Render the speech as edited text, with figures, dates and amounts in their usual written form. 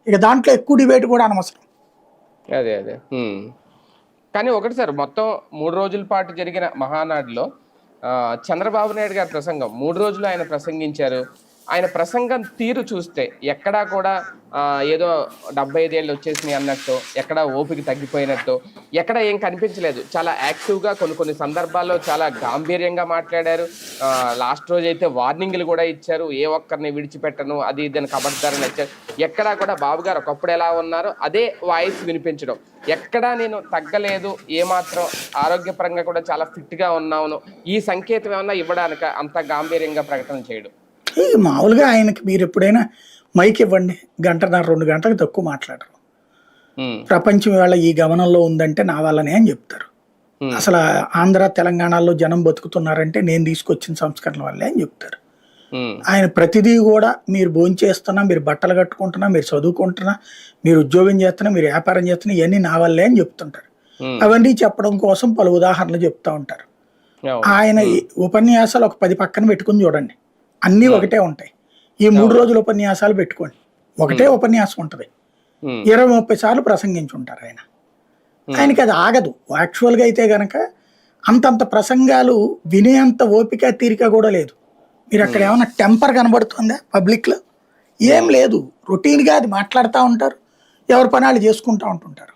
ఇక దాంట్లో ఎక్కువ డిబేట్ కూడా అనవసరం. అదే అదే కానీ ఒకటి సార్, మొత్తం 3 రోజుల పాటు జరిగిన మహానాడులో చంద్రబాబు నాయుడు గారి ప్రసంగం 3 రోజులు ఆయన ప్రసంగించారు. ఆయన ప్రసంగం తీరు చూస్తే ఎక్కడా కూడా ఏదో 75 ఏళ్ళు వచ్చేసినాయి అన్నట్టు, ఎక్కడ ఓపిక తగ్గిపోయినట్టు ఎక్కడ ఏం కనిపించలేదు. చాలా యాక్టివ్గా కొన్ని సందర్భాల్లో చాలా గాంభీర్యంగా మాట్లాడారు. లాస్ట్ రోజు అయితే వార్నింగ్లు కూడా ఇచ్చారు, ఏ ఒక్కరిని విడిచిపెట్టను, అది ఇదని కబడ్దారని ఇచ్చారు. ఎక్కడా కూడా బాబు గారు ఒకప్పుడు ఎలా ఉన్నారో అదే వాయిస్ వినిపించడం, ఎక్కడా నేను తగ్గలేదు, ఏమాత్రం ఆరోగ్యపరంగా కూడా చాలా ఫిట్గా ఉన్నాను, ఈ సంకేతం ఏమన్నా ఇవ్వడానికి అంత గాంభీర్యంగా ప్రకటన చేయడం. మామూలుగా ఆయనకి మీరు ఎప్పుడైనా మైక్ ఇవ్వండి, 1.5-2 గంటలకు తక్కువ మాట్లాడరు. ప్రపంచం ఇవాళ ఈ గమనంలో ఉందంటే నా వల్లనే అని చెప్తారు. అసలు ఆంధ్ర తెలంగాణలో జనం బతుకుతున్నారంటే నేను తీసుకొచ్చిన సంస్కరణ వల్లే అని చెప్తారు. ఆయన ప్రతిదీ కూడా మీరు భోంచేస్తున్నా, మీరు బట్టలు కట్టుకుంటున్నా, మీరు చదువుకుంటున్నా, మీరు ఉద్యోగం చేస్తున్నా, మీరు వ్యాపారం చేస్తున్నా, ఇవన్నీ నా వల్లే అని చెప్తుంటారు. అవన్నీ చెప్పడం కోసం పలు ఉదాహరణలు చెప్తా ఉంటారు. ఆయన ఉపన్యాసాలు ఒక 10 పక్కన పెట్టుకుని చూడండి, అన్నీ ఒకటే ఉంటాయి. ఈ 3 రోజుల ఉపన్యాసాలు పెట్టుకోండి, ఒకటే ఉపన్యాసం ఉంటుంది, 20-30 సార్లు ప్రసంగించుంటారు ఆయన. ఆయనకి అది ఆగదు. యాక్చువల్గా అయితే గనక అంతంత ప్రసంగాలు వినేంత ఓపిక తీరిక కూడా లేదు. మీరు అక్కడ ఏమైనా టెంపర్ కనబడుతుందా పబ్లిక్లో? ఏం లేదు. రొటీన్గా అది మాట్లాడుతూ ఉంటారు, ఎవరి పనాలు చేసుకుంటూ ఉంటుంటారు.